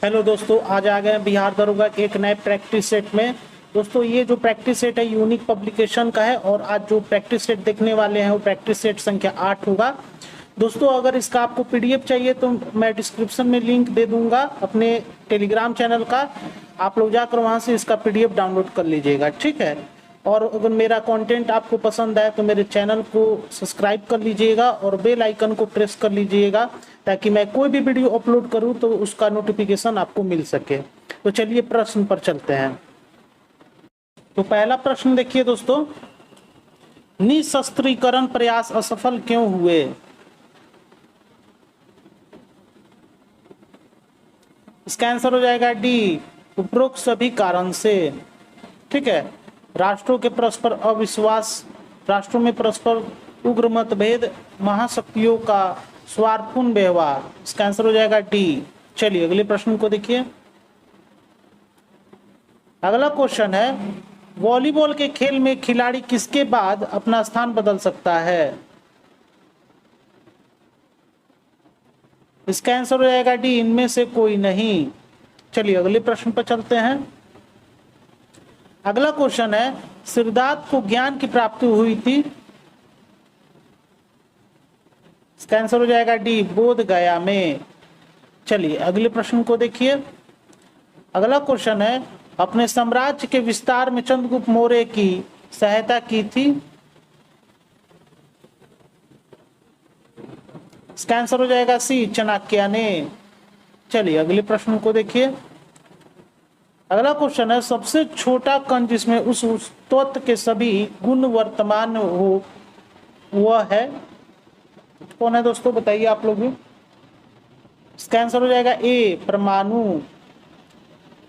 Hello दोस्तों, आज आ गए बिहार दरोगा के एक नए प्रैक्टिस सेट में। दोस्तों ये जो प्रैक्टिस सेट है यूनिक पब्लिकेशन का है और आज जो प्रैक्टिस सेट देखने वाले हैं वो प्रैक्टिस सेट संख्या 8 होगा। दोस्तों अगर इसका आपको पीडीएफ चाहिए तो मैं डिस्क्रिप्शन में लिंक दे दूंगा अपने टेलीग्राम चैनल का, आप लोग जाकर वहां से इसका पीडीएफ डाउनलोड कर लीजिएगा, ठीक है। और अगर मेरा कंटेंट आपको पसंद आए तो मेरे चैनल को सब्सक्राइब कर लीजिएगा और बेल आइकन को प्रेस कर लीजिएगा ताकि मैं कोई भी वीडियो अपलोड करूं तो उसका नोटिफिकेशन आपको मिल सके। तो चलिए प्रश्न पर चलते हैं। तो पहला प्रश्न देखिए दोस्तों, निशस्त्रीकरण प्रयास असफल क्यों हुए? इसका आंसर हो जाएगा डी, उपरोक्त सभी कारण से, ठीक है। राष्ट्रों के परस्पर अविश्वास, राष्ट्रों में परस्पर उग्र मतभेद, महाशक्तियों का स्वार्थपूर्ण व्यवहार। इसका आंसर हो जाएगा डी। चलिए अगले प्रश्न को देखिए। अगला क्वेश्चन है, वॉलीबॉल के खेल में खिलाड़ी किसके बाद अपना स्थान बदल सकता है? इसका आंसर हो जाएगा डी, इनमें से कोई नहीं। चलिए अगले प्रश्न पर चलते हैं। अगला क्वेश्चन है, सिद्धार्थ को ज्ञान की प्राप्ति हुई थी। इसका आंसर हो जाएगा डी, बोध गया में। चलिए अगले प्रश्न को देखिए। अगला क्वेश्चन है, अपने साम्राज्य के विस्तार में चंद्रगुप्त मौर्य की सहायता की थी। इसका आंसर हो जाएगा सी, चाणक्य ने। चलिए अगले प्रश्न को देखिए। अगला क्वेश्चन है, सबसे छोटा कण जिसमें उस तत्व के सभी गुण वर्तमान हो वह है कौन है दोस्तों, बताइए आप लोग भी। इसका आंसर हो जाएगा ए, परमाणु।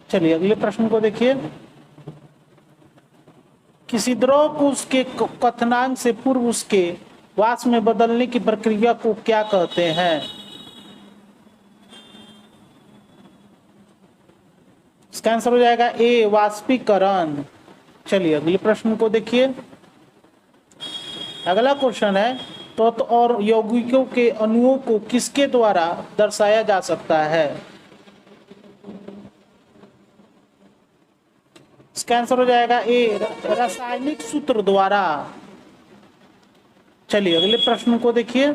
चलिए अगले प्रश्न को देखिए। किसी द्रव को उसके क्वथनांक से पूर्व उसके वाष्प में बदलने की प्रक्रिया को क्या कहते हैं? इसका आंसर हो जाएगा ए, वाष्पीकरण। चलिए अगले प्रश्न को देखिए। अगला क्वेश्चन है, तत्व और यौगिकों के अणुओं को किसके द्वारा दर्शाया जा सकता है? इसका आंसर हो जाएगा ए, रासायनिक सूत्र द्वारा। चलिए अगले प्रश्न को देखिए।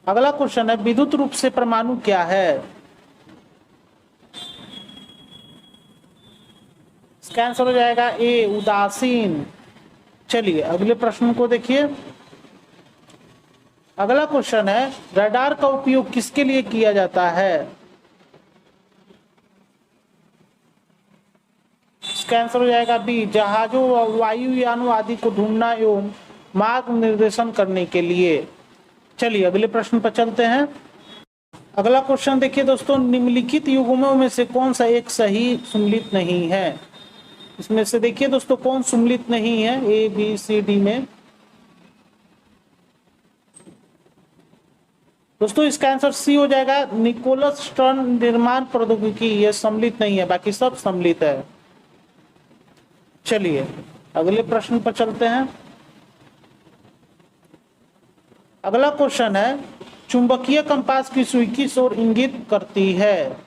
अगला क्वेश्चन है, विद्युत रूप से परमाणु क्या है? इसका आंसर हो जाएगा ए, उदासीन। चलिए अगले प्रश्न को देखिए। अगला क्वेश्चन है, रडार का उपयोग किसके लिए किया जाता है? इसका आंसर हो जाएगा बी, जहाजों व वायुयानों आदि को ढूंढना एवं मार्ग निर्देशन करने के लिए। चलिए अगले प्रश्न पर चलते हैं। अगला क्वेश्चन देखिए दोस्तों, निम्नलिखित युग्मों में से कौन सा एक सही सम्मिलित नहीं है? इसमें से देखिए दोस्तों कौन सम्मिलित नहीं है ए बी सी डी में। दोस्तों इसका आंसर सी हो जाएगा, निकोलस स्टर्न निर्माण प्रौद्योगिकी, यह सम्मिलित नहीं है, बाकी सब सम्मिलित है। चलिए अगले प्रश्न पर चलते हैं। अगला क्वेश्चन है, चुंबकीय कंपास की सुई किस ओर इंगित करती है?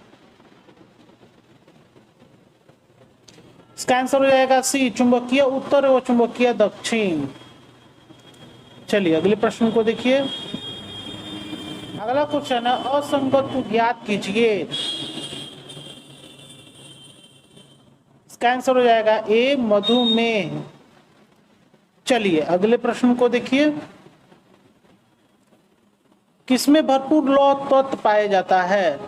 इसका आंसर हो जाएगा सी, चुंबकीय उत्तर और चुंबकीय दक्षिण। चलिए अगले प्रश्न को देखिए। अगला क्वेश्चन है, असंगत को ज्ञात कीजिए। इसका आंसर हो जाएगा ए, मधुमेह। चलिए अगले प्रश्न को देखिए। किसमें भरपूर लौह तत्व पाया जाता है?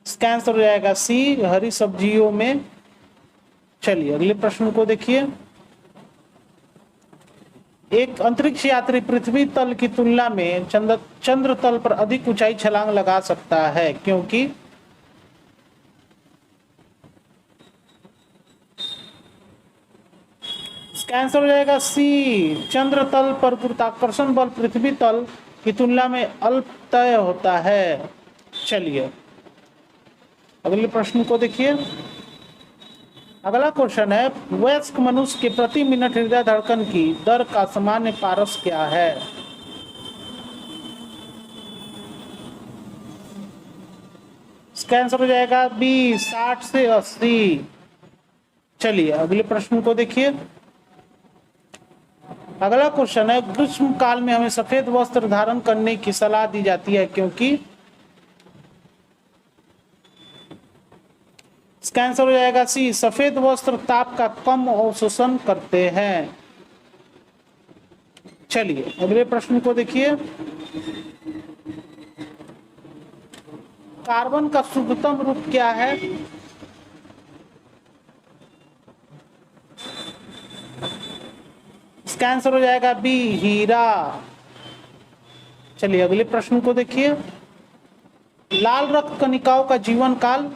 इसका आंसर हो जाएगा सी, हरी सब्जियों में। चलिए अगले प्रश्न को देखिए। एक अंतरिक्ष यात्री पृथ्वी तल की तुलना में चंद्र तल पर अधिक ऊंचाई छलांग लगा सकता है क्योंकि? इसका आंसर हो जाएगा सी, चंद्र तल पर गुरुत्वाकर्षण बल पृथ्वी तल की तुलना में अल्पतय होता है। चलिए अगले प्रश्न को देखिए। अगला क्वेश्चन है, वयस्क मनुष्य के प्रति मिनट हृदय धड़कन की दर का सामान्य पारस क्या है? इसका आंसर हो जाएगा बी 60 से 80। चलिए अगले प्रश्न को देखिए। अगला क्वेश्चन है, ग्रीष्म काल में हमें सफेद वस्त्र धारण करने की सलाह दी जाती है क्योंकि। इसका आंसर हो जाएगा सी, सफेद वस्त्र ताप का कम अवशोषण करते हैं। चलिए अगले प्रश्न को देखिए। कार्बन का शुद्धतम रूप क्या है? इसका आंसर हो जाएगा बी, हीरा। चलिए अगले प्रश्न को देखिए। लाल रक्त कणिकाओं का जीवन काल।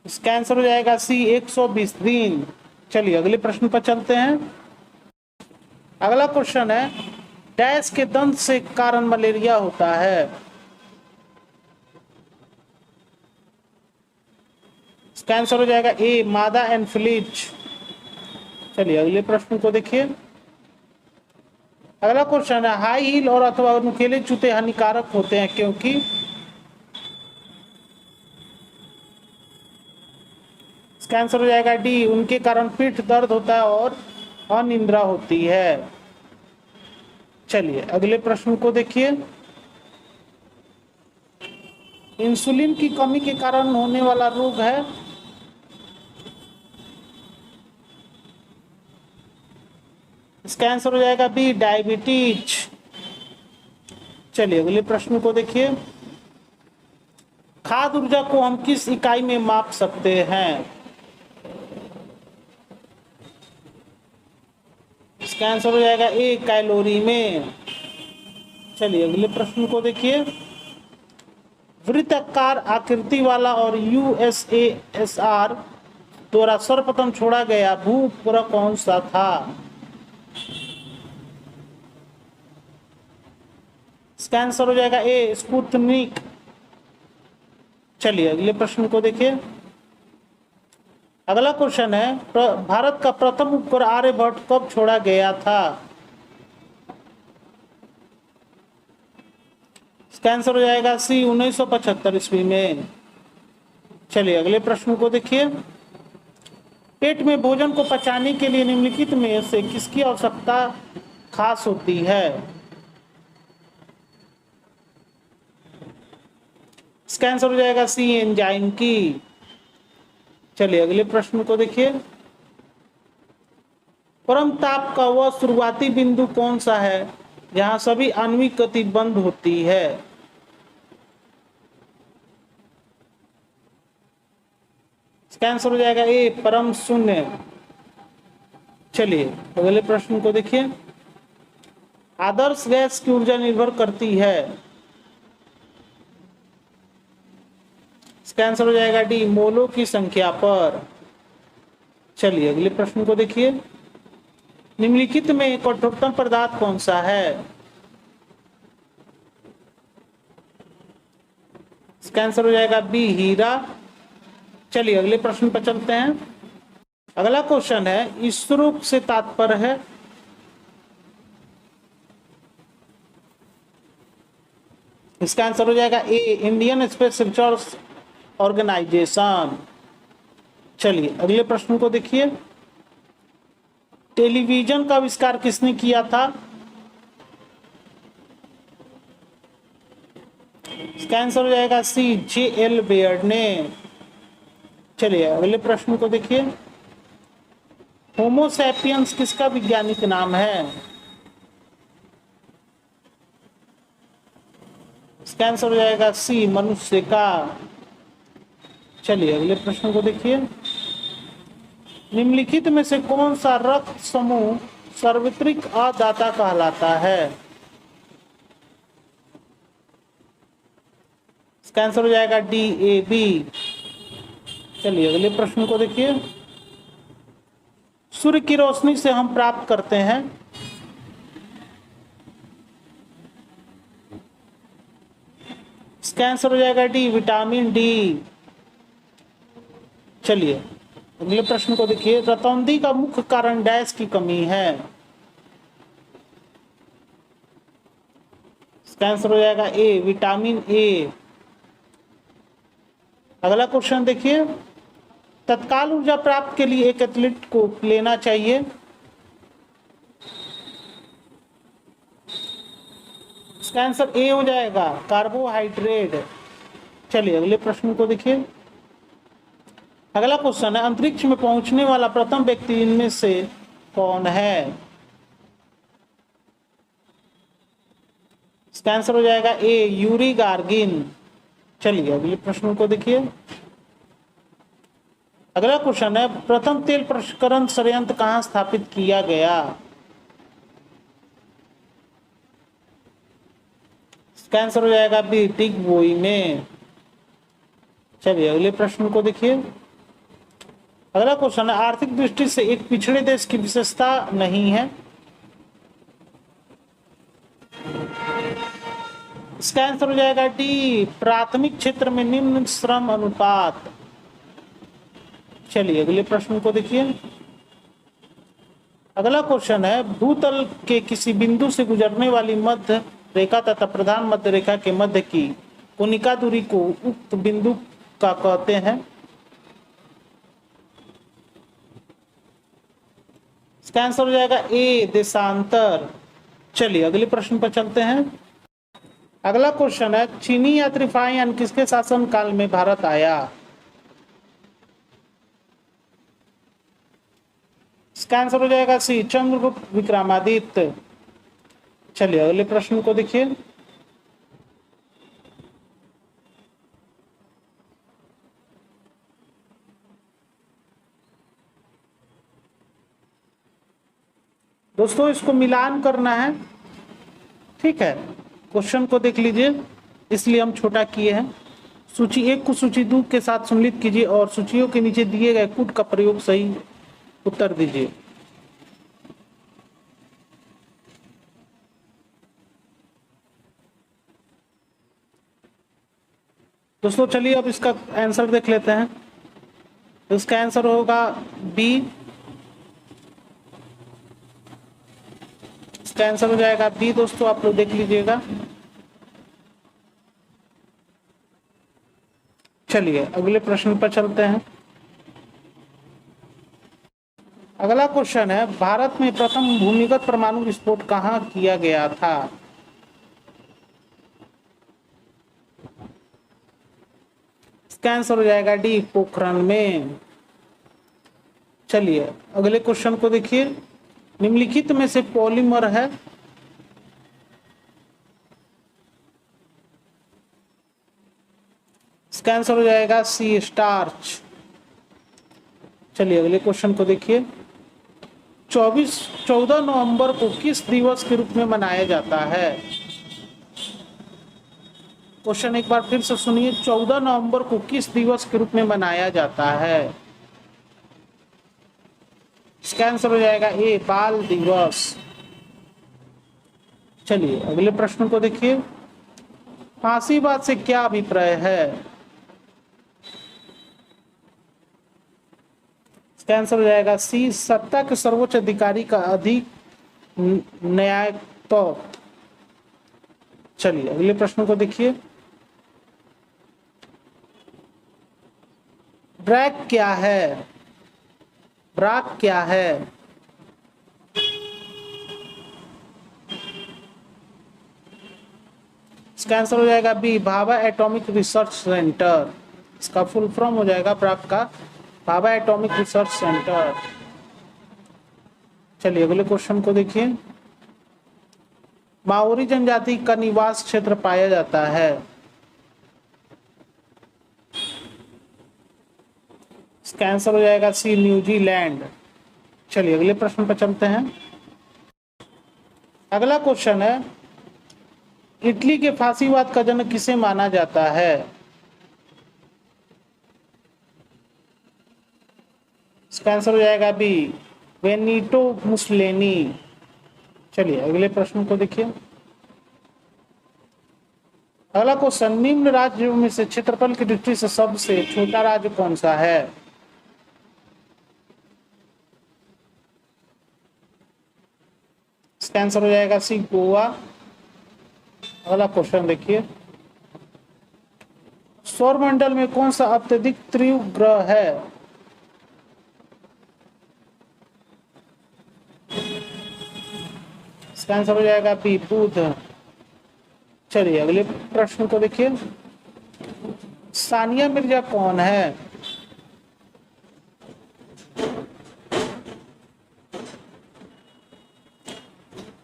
इसका आंसर हो जाएगा सी, 120 दिन। चलिए अगले प्रश्न पर चलते हैं। अगला क्वेश्चन है, डैश के दंत से कारण मलेरिया होता है। इसका आंसर हो जाएगा ए, मादा एनफ्लिज। चलिए अगले प्रश्न को देखिए। अगला क्वेश्चन है, हाई हील और अथवा नुकीले जूते हानिकारक होते हैं क्योंकि। इसका आंसर हो जाएगा डी, उनके कारण पीठ दर्द होता है और अनिद्रा होती है। चलिए अगले प्रश्न को देखिए। इंसुलिन की कमी के कारण होने वाला रोग है। इसका आंसर हो जाएगा बी, डायबिटीज। चलिए अगले प्रश्न को देखिए। खाद्य ऊर्जा को हम किस इकाई में माप सकते हैं? इसका आंसर हो जाएगा ए, कैलोरी में। चलिए अगले प्रश्न को देखिए। वृत्ताकार आकृति वाला और यूएसएसआर द्वारा सर्वप्रथम छोड़ा गया भू उपग्रह कौन सा था? इसका आंसर हो जाएगा ए, स्पुतनिक। चलिए अगले प्रश्न को देखिए। अगला क्वेश्चन है, भारत का प्रथम उपग्रह आर्यभट्ट कब छोड़ा गया था? इसका आंसर हो जाएगा सी, 1975 ईस्वी में। चलिए अगले प्रश्न को देखिए। पेट में भोजन को पचाने के लिए निम्नलिखित में से किसकी आवश्यकता खास होती है? इसका आंसर हो जाएगा सी, एंजाइम की। चलिए अगले प्रश्न को देखिए। परम ताप का वह शुरुआती बिंदु कौन सा है जहां सभी आणविक गति बंद होती है? इसका आंसर हो जाएगा ए, परम शून्य। चलिए अगले प्रश्न को देखिए। आदर्श गैस की ऊर्जा निर्भर करती है। इसका आंसर हो जाएगा डी, मोलों की संख्या पर। चलिए अगले प्रश्न को देखिए। निम्नलिखित में कठोरतम पदार्थ कौन सा है? इसका आंसर हो जाएगा बी, हीरा। चलिए अगले प्रश्न पर चलते हैं। अगला क्वेश्चन है, ईश्वरों से तात्पर्य है। इसका आंसर हो जाएगा ए, इंडियन स्पेस रिसर्च ऑर्गेनाइजेशन। चलिए अगले प्रश्न को देखिए। टेलीविजन का आविष्कार किसने किया था? इसका आंसर हो जाएगा सी, जे.एल. बेयर्ड ने। चलिए अगले प्रश्न को देखिए। होमो सैपियंस किसका वैज्ञानिक नाम है? इसका आंसर हो जाएगा सी, मनुष्य का। चलिए अगले प्रश्न को देखिए। निम्नलिखित में से कौन सा रक्त समूह सार्वत्रिक अदाता कहलाता है? इसका आंसर हो जाएगा डी, ए, बी। चलिए अगले प्रश्न को देखिए। सूर्य की रोशनी से हम प्राप्त करते हैं। इसका आंसर हो जाएगा डी, विटामिन डी। चलिए अगले प्रश्न को देखिए। रतौंधी का मुख्य कारण डैश की कमी है। इसका आंसर हो जाएगा ए, विटामिन ए। अगला क्वेश्चन देखिए, तत्काल ऊर्जा प्राप्त के लिए एक एथलीट को लेना चाहिए। इसका आंसर ए हो जाएगा, कार्बोहाइड्रेट। चलिए अगले प्रश्न को देखिए। अगला क्वेश्चन है, अंतरिक्ष में पहुंचने वाला प्रथम व्यक्ति इनमें से कौन है? इसका आंसर हो जाएगा ए, यूरी गार्गिन। चलिए अगले प्रश्न को देखिए। अगला क्वेश्चन है, प्रथम तेल प्रसंस्करण संयंत्र कहां स्थापित किया गया? इसका आंसर हो जाएगा बी, डिगबोई में। चलिए अगले प्रश्न को देखिए। अगला क्वेश्चन है, आर्थिक दृष्टि से एक पिछड़े देश की विशेषता नहीं है। इसका आंसर हो जाएगा डी, प्राथमिक क्षेत्र में निम्न श्रम अनुपात। चलिए अगले प्रश्न को देखिए। अगला क्वेश्चन है, भूतल के किसी बिंदु से गुजरने वाली मध्य रेखा तथा प्रधान मध्य रेखा के मध्य की कोणिका दूरी को उक्त बिंदु का कहते हैं। इसका आंसर हो जाएगा ए, देशांतर। चलिए अगले प्रश्न पर चलते हैं। अगला क्वेश्चन है, चीनी यात्री फाहियान किसके शासन काल में भारत आया? इसका आंसर हो जाएगा सी, चंद्रगुप्त विक्रमादित्य। चलिए अगले प्रश्न को देखिए। दोस्तों इसको मिलान करना है, ठीक है। क्वेश्चन को देख लीजिए, इसलिए हम छोटा किए हैं। सूची 1 को सूची 2 के साथ सम्मिलित कीजिए और सूचियों के नीचे दिए गए कूट का प्रयोग सही उत्तर दीजिए। दोस्तों चलिए अब इसका आंसर देख लेते हैं। इसका आंसर होगा बी। इसका आंसर हो जाएगा बी। दोस्तों आप लोग देख लीजिएगा। चलिए अगले प्रश्न पर चलते हैं। अगला क्वेश्चन है, भारत में प्रथम भूमिगत परमाणु विस्फोट कहां किया गया था? इसका आंसर हो जाएगा डी, पोखरण में। चलिए अगले क्वेश्चन को देखिए। निम्नलिखित में से पॉलीमर है। इसका आंसर हो जाएगा सी, स्टार्च। चलिए अगले क्वेश्चन को देखिए। 14 नवंबर को किस दिवस के रूप में मनाया जाता है? क्वेश्चन एक बार फिर से सुनिए, 14 नवंबर को किस दिवस के रूप में मनाया जाता है? इसका आंसर हो जाएगा ए, बाल दिवस। चलिए अगले प्रश्न को देखिए। फांसीवाद से क्या अभिप्राय है? इसका आंसर हो जाएगा सी, सत्ता के सर्वोच्च अधिकारी का अधिक न्याय। तो चलिए अगले प्रश्न को देखिए। ब्रैक क्या है? ब्राक क्या है? इसका आंसर हो जाएगा B, Bhabha atomic research centre. इसका फुल फॉर्म हो जाएगा ब्राक का, भाभा एटॉमिक रिसर्च सेंटर। चलिए अगले क्वेश्चन को देखिए। माओरी जनजाति का निवास क्षेत्र पाया जाता है। इसका आंसर हो जाएगा सी, न्यूजीलैंड। चलिए अगले प्रश्न पर चलते हैं। अगला क्वेश्चन है, इटली के फांसीवाद का जनक किसे माना जाता है? इसका आंसर हो जाएगा बी, बेनिटो मुसोलिनी। चलिए अगले प्रश्न को देखिए। अगला क्वेश्चन, निम्न राज्यों में से क्षेत्रफल की दृष्टि से सबसे छोटा राज्य कौन सा है? इसका आंसर हो जाएगा सी, गोवा। अगला क्वेश्चन देखिए, सौरमंडल में कौन सा अत्यधिक तीव्र ग्रह है? इसका आंसर हो जाएगा बी, बुध। चलिए अगले प्रश्न को देखिए, सानिया मिर्जा कौन है?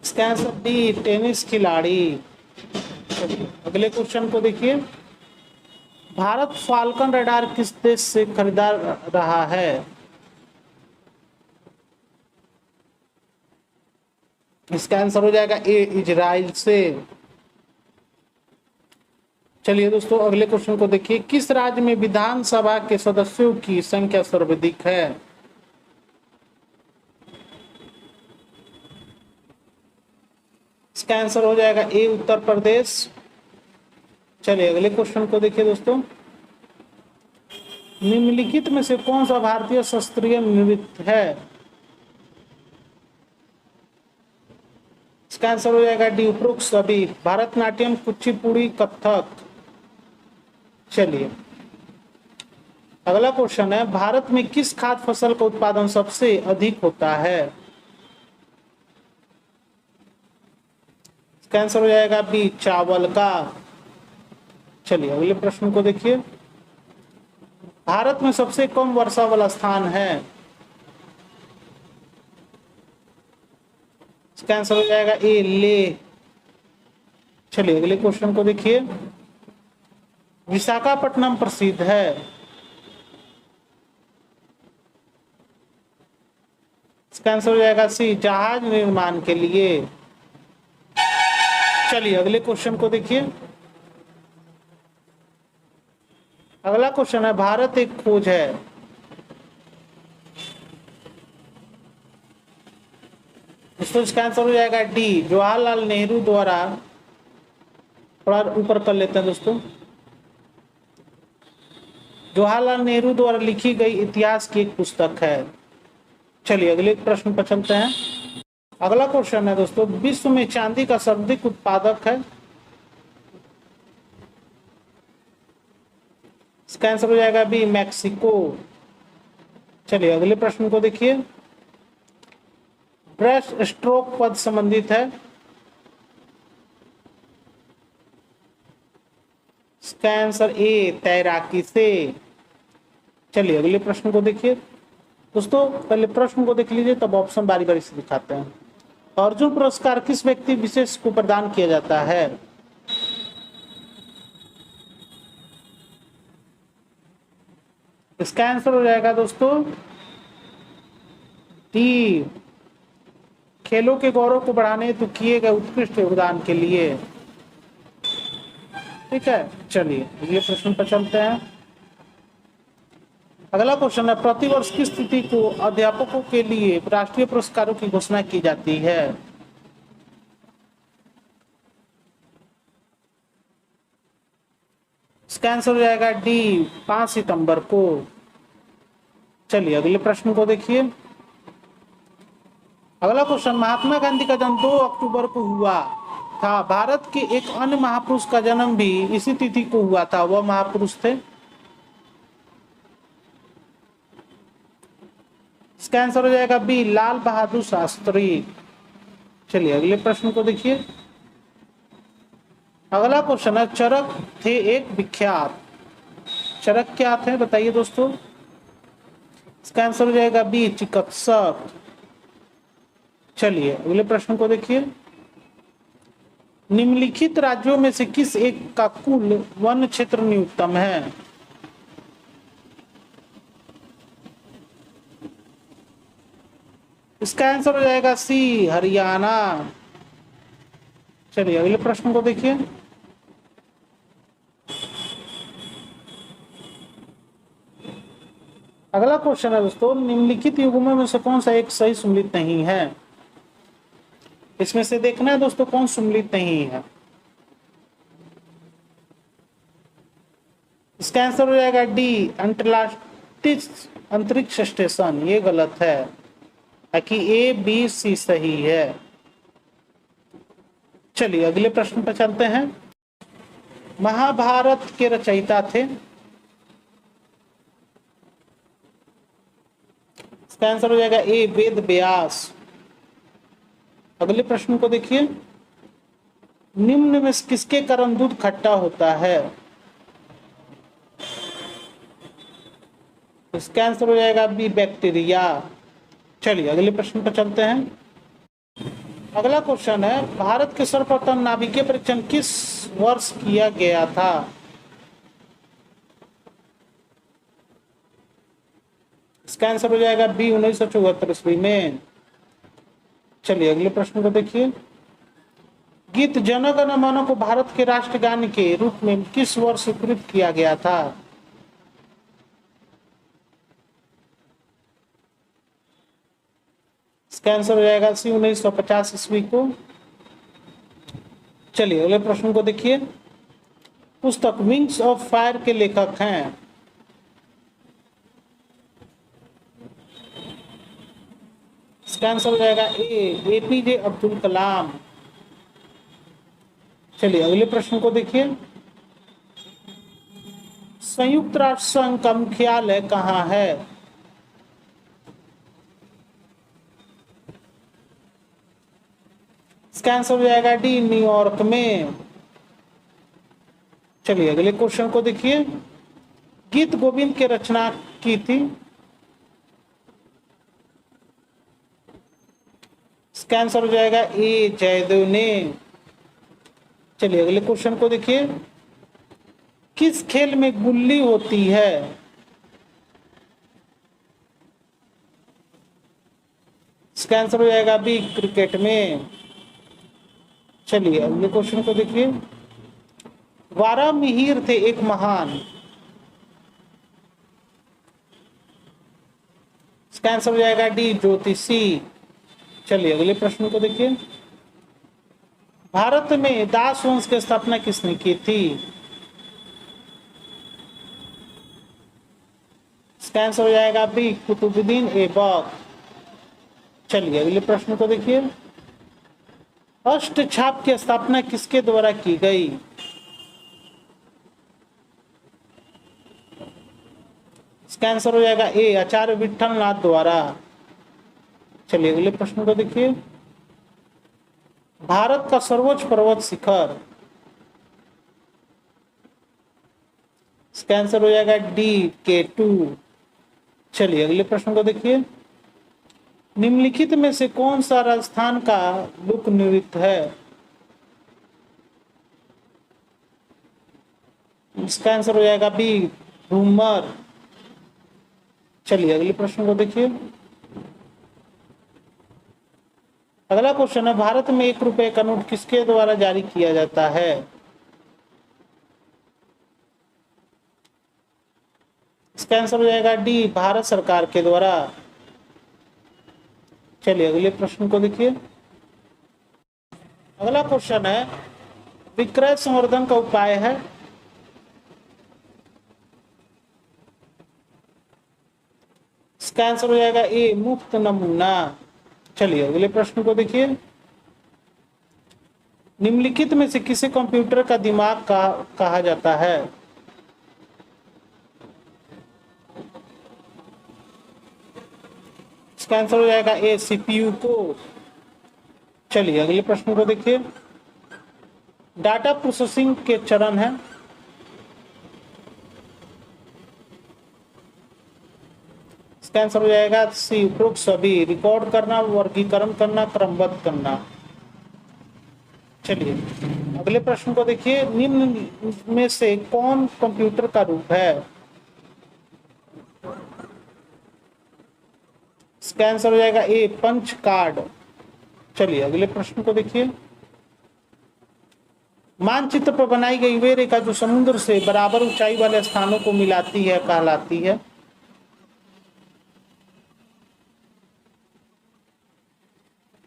इसका आंसर बी, टेनिस खिलाड़ी। अगले क्वेश्चन को देखिए, भारत फाल्कन रडार किस देश से खरीदा रहा है? इसका आंसर हो जाएगा ए, इजराइल से। चलिए दोस्तों अगले क्वेश्चन को देखिए, किस राज्य में विधानसभा के सदस्यों की संख्या सर्वाधिक है? इसका आंसर हो जाएगा ए, उत्तर प्रदेश। चलिए अगले क्वेश्चन को देखिए दोस्तों, निम्नलिखित में से कौन सा भारतीय शास्त्रीय नृत्य है? इसका आंसर हो जाएगा डी, उपरोक्त सभी, भरतनाट्यम, कुचिपुड़ी, कथक। चलिए अगला क्वेश्चन है, भारत में किस खाद्य फसल का उत्पादन सबसे अधिक होता है? इसका आंसर हो जाएगा बी, चावल का। चलिए अगले प्रश्न को देखिए, भारत में सबसे कम वर्षा वाला स्थान है? इसका आंसर हो जाएगा ए, ले। चलिए अगले क्वेश्चन को देखिए, विशाखापट्टनम प्रसिद्ध है? इसका आंसर हो जाएगा सी, जहाज निर्माण के लिए। चलिए अगले क्वेश्चन को देखिए, अगला क्वेश्चन है, भारत एक खोज है? इसका आंसर हो जाएगा डी, जवाहरलाल नेहरू द्वारा। थोड़ा ऊपर कर लेते हैं दोस्तों, जवाहरलाल नेहरू द्वारा लिखी गई इतिहास की एक पुस्तक है। चलिए अगले प्रश्न पर चलते हैं। अगला क्वेश्चन है दोस्तों, विश्व में चांदी का सर्वाधिक उत्पादक है? इसका आंसर हो जाएगा बी, मैक्सिको। चलिए अगले प्रश्न को देखिए, ब्रेस्ट स्ट्रोक पद संबंधित है? इसका आंसर ए, तैराकी से। चलिए अगले प्रश्न को देखिए दोस्तों, पहले प्रश्न को देख लीजिए तब ऑप्शन बारी बारी से दिखाते हैं। अर्जुन पुरस्कार किस व्यक्ति विशेष को प्रदान किया जाता है? इसका आंसर हो जाएगा दोस्तों डी, खेलों के गौरव को बढ़ाने हेतु किए गए उत्कृष्ट योगदान के लिए। ठीक है, चलिए अगले प्रश्न पर चलते हैं। अगला क्वेश्चन है, प्रतिवर्ष किस तिथि को अध्यापकों के लिए राष्ट्रीय पुरस्कारों की घोषणा की जाती है? इसका आंसर हो जाएगा डी, 5 सितंबर को। चलिए अगले प्रश्न को देखिए, अगला क्वेश्चन, महात्मा गांधी का जन्म 2 अक्टूबर को हुआ था, भारत के एक अन्य महापुरुष का जन्म भी इसी तिथि को हुआ था, वह महापुरुष थे? इसका आंसर हो जाएगा बी, लाल बहादुर शास्त्री। चलिए अगले प्रश्न को देखिए, अगला क्वेश्चन है, चरक थे एक विख्यात? चरक क्या थे बताइए दोस्तों? इसका आंसर हो जाएगा बी, चिकित्सक। चलिए अगले प्रश्न को देखिए, निम्नलिखित राज्यों में से किस एक का कुल वन क्षेत्र न्यूनतम है? इसका आंसर हो जाएगा सी, हरियाणा। चलिए अगले प्रश्न को देखिए, अगला क्वेश्चन है दोस्तों, निम्नलिखित युग्मों में से कौन सा एक सही सम्मिलित नहीं है? इसमें से देखना है दोस्तों कौन सम्मिलित नहीं है। इसका आंसर हो जाएगा डी, अंटार्कटिक अंतरिक्ष स्टेशन। ये गलत है, ताकि ए, बी, सी सही है। चलिए अगले प्रश्न पर चलते हैं। महाभारत के रचयिता थे, इसका आंसर हो जाएगा ए वेद व्यास। अगले प्रश्न को देखिए, निम्न में किसके कारण दूध खट्टा होता है? इसका आंसर हो जाएगा बी बैक्टीरिया। चलिए अगले प्रश्न पर चलते हैं। अगला क्वेश्चन है, भारत के सर्वप्रथम नाभिकीय परीक्षण किस वर्ष किया गया था? इसका आंसर हो जाएगा बी 1974 ईस्वी में। चलिए अगले प्रश्न को देखिए, गीत जन गण मन को भारत के राष्ट्रगान के रूप में किस वर्ष स्वीकृत किया गया था? इसका आंसर हो जाएगा सी 1950 ईस्वी को। चलिए अगले प्रश्न को देखिए, पुस्तक विंग्स ऑफ फायर के लेखक हैं? इसका आंसर हो जाएगा ए एपीजे अब्दुल कलाम। चलिए अगले प्रश्न को देखिए, संयुक्त राष्ट्र संघ का मुख्यालय कहाँ है? इसका आंसर हो जाएगा डी न्यूयॉर्क में। चलिए अगले क्वेश्चन को देखिए, गीत गोविंद की रचना की थी? इसका आंसर हो जाएगा ए जयदेव ने। चलिए अगले क्वेश्चन को देखिए, किस खेल में गुल्ली होती है? इसका आंसर हो जाएगा बी क्रिकेट में। चलिए अगले क्वेश्चन को देखिए, वारामिहिर थे एक महान? इसका आंसर हो जाएगा डी ज्योतिषी। चलिए अगले प्रश्न को देखिए, भारत में दास वंश की स्थापना किसने की थी? इसका आंसर हो जाएगा बी कुतुबुद्दीन ऐबक। चलिए अगले प्रश्न को देखिए, अष्टछाप की स्थापना किसके द्वारा की गई? इसका आंसर हो जाएगा ए आचार्य विठल नाथ द्वारा। चलिए अगले प्रश्न को देखिए, भारत का सर्वोच्च पर्वत शिखर? इसका आंसर हो जाएगा डी K2। चलिए अगले प्रश्न को देखिए, निम्नलिखित में से कौन सा राजस्थान का लोक नृत्य है? इसका आंसर हो जाएगा बी घूमर। चलिए अगले प्रश्न को देखिए, अगला क्वेश्चन है, भारत में 1 रुपए का नोट किसके द्वारा जारी किया जाता है? इसका आंसर हो जाएगा डी भारत सरकार के द्वारा। चलिए अगले प्रश्न को देखिए, अगला क्वेश्चन है, विक्रय संवर्धन का उपाय है? इसका आंसर हो जाएगा ए मुफ्त नमूना। चलिए अगले प्रश्न को देखिए, निम्नलिखित में से किसे कंप्यूटर का दिमाग कहा जाता है? इसका आंसर हो जाएगा ए CPU को। चलिए अगले प्रश्न को देखिए, डाटा प्रोसेसिंग के चरण है? इसका आंसर हो जाएगा सी उपरोक्त सभी, रिकॉर्ड करना, वर्गीकरण करना, क्रमबद्ध करना। चलिए अगले प्रश्न को देखिए, निम्न में से कौन कंप्यूटर का रूप है? इसका आंसर हो जाएगा ए पंच कार्ड। चलिए अगले प्रश्न को देखिए, मानचित्र पर बनाई गई वे रेखा जो समुद्र से बराबर ऊंचाई वाले स्थानों को मिलाती है कहलाती है?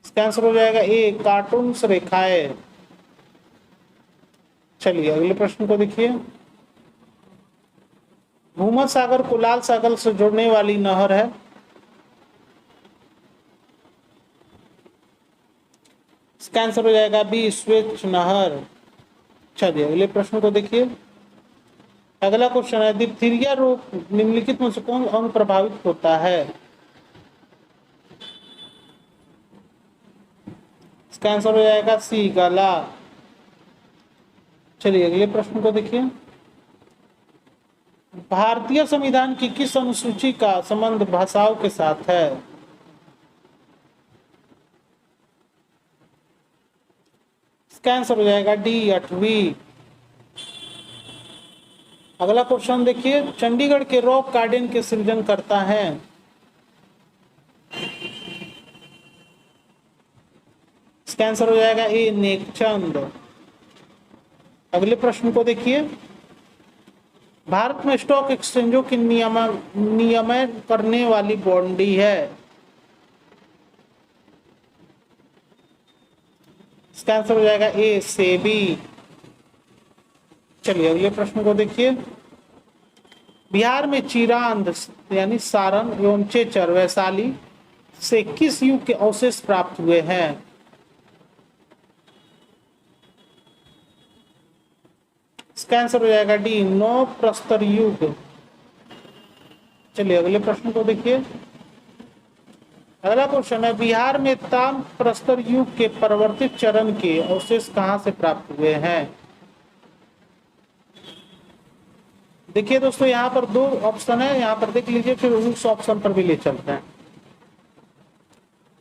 इसका आंसर हो जाएगा ए कार्टून्स रेखाएं। चलिए अगले प्रश्न को देखिए, भूमध्य सागर को लाल सागर से जोड़ने वाली नहर है? इसका आंसर हो जाएगा बी स्वेच नहर। चलिए अगले प्रश्न को देखिए। अगला क्वेश्चन है डिप्थीरिया रोग निम्नलिखित में से कौन अंग प्रभावित होता है? इसका आंसर हो जाएगा सी गला। चलिए अगले प्रश्न को देखिए। भारतीय संविधान की किस अनुसूची का संबंध भाषाओं के साथ है? इसका आंसर हो जाएगा डी 8वीं। अगला क्वेश्चन देखिए। चंडीगढ़ के रॉक गार्डन के सृजन करता है? इसका आंसर हो जाएगा ए नेकचंद। अगले प्रश्न को देखिए। भारत में स्टॉक एक्सचेंजों की नियमन करने वाली बॉडी है? इसका आंसर हो जाएगा ए सेबी। चलिए अगले प्रश्न को देखिए। बिहार में चिरांद यानी सारण एवं चेचर वैशाली से किस युग के अवशेष प्राप्त हुए हैं? इसका आंसर हो जाएगा डी नौ प्रस्तर युग। चलिए अगले प्रश्न को देखिए। अगला क्वेश्चन है बिहार में ताम प्रस्तर युग के परिवर्तित चरण के अवशेष कहां से प्राप्त हुए हैं? देखिए दोस्तों यहाँ पर दो ऑप्शन है, यहाँ पर देख लीजिए, फिर उस ऑप्शन पर भी ले चलते हैं।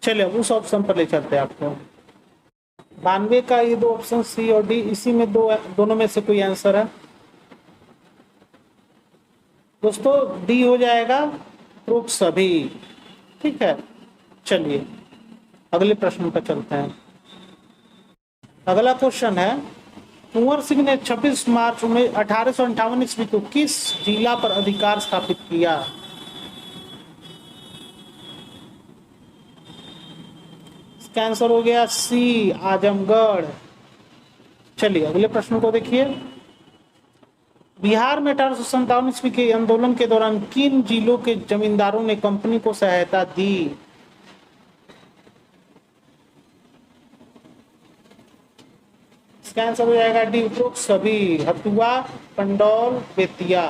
चलिए उस ऑप्शन पर ले चलते हैं आपको। 92 का ये दो ऑप्शन सी और डी, इसी में दोनों में से कोई आंसर है दोस्तों। डी हो जाएगा प्रूफ सभी। ठीक है, चलिए अगले प्रश्न पर चलते हैं। अगला क्वेश्चन है कुंवर सिंह ने 26 मार्च 1858 ईस्वी को किस जिला पर अधिकार स्थापित किया? इसका आंसर हो गया सी आजमगढ़। चलिए अगले प्रश्न को देखिए। बिहार में 1857 ईस्वी के आंदोलन के दौरान किन जिलों के जमींदारों ने कंपनी को सहायता दी? इसका आंसर हो जाएगा डी उपरोक्त सभी, हथुआ, पंडौल, बेतिया।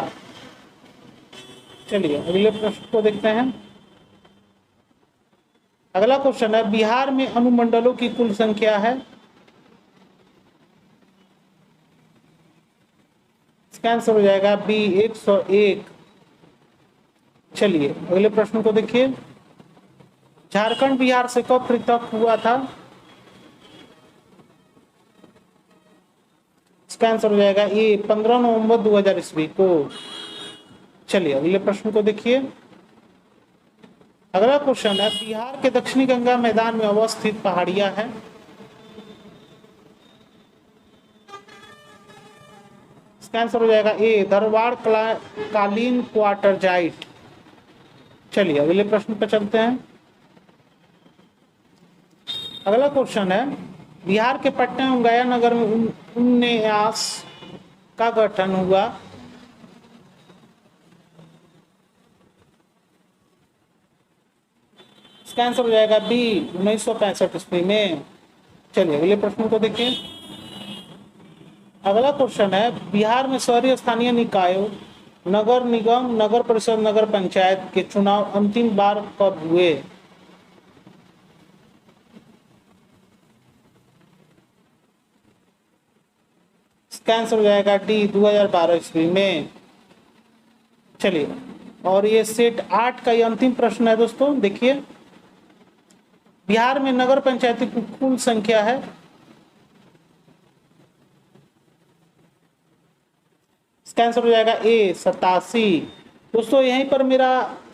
चलिए अगले प्रश्न को देखते हैं। अगला क्वेश्चन है बिहार में अनुमंडलों की कुल संख्या है? इसका आंसर हो जाएगा बी 101। चलिए अगले प्रश्न को देखिए। झारखंड बिहार से कब पृथक हुआ था? इसका आंसर हो जाएगा ए 15 नवंबर 2000 ईस्वी को। चलिए अगले प्रश्न को देखिए। अगला क्वेश्चन है बिहार के दक्षिणी गंगा मैदान में अवस्थित पहाड़ियां है? इसका आंसर हो जाएगा ए धरवाड़ कालीन क्वार्टरजाइट। चलिए अगले प्रश्न पर चलते हैं। अगला क्वेश्चन है बिहार के पटना एवं गया नगर में उन्यास का गठन हुआ? इसका आंसर हो जाएगा बी 1965 ईस्वी में। चलिए अगले प्रश्न को देखिए। अगला क्वेश्चन है बिहार में शहरी स्थानीय निकायों, नगर निगम, नगर परिषद, नगर पंचायत के चुनाव अंतिम बार कब हुए? इसका आंसर हो जाएगा डी 2012 ईस्वी में। चलिए और ये सेट 8 का ये अंतिम प्रश्न है दोस्तों। देखिए बिहार में नगर पंचायती की कुल संख्या है? इसका आंसर हो जाएगा ए 87। दोस्तों यहीं पर मेरा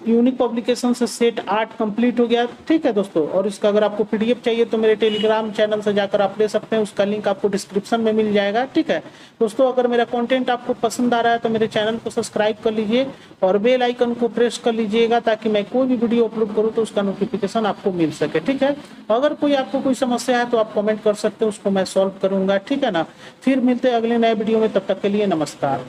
यूनिक पब्लिकेशन से सेट 8 कंप्लीट हो गया। ठीक है दोस्तों, और इसका अगर आपको पीडीएफ चाहिए तो मेरे टेलीग्राम चैनल से जाकर आप ले सकते हैं, उसका लिंक आपको डिस्क्रिप्शन में मिल जाएगा। ठीक है दोस्तों, अगर मेरा कंटेंट आपको पसंद आ रहा है तो मेरे चैनल को सब्सक्राइब कर लीजिए और बेल आइकन को प्रेस कर लीजिएगा ताकि मैं कोई भी वीडियो अपलोड करूँ तो उसका नोटिफिकेशन आपको मिल सके। ठीक है, अगर कोई आपको कोई समस्या है तो आप कमेंट कर सकते हैं, उसको मैं सॉल्व करूंगा। ठीक है ना, फिर मिलते हैं अगले नए वीडियो में, तब तक के लिए नमस्कार।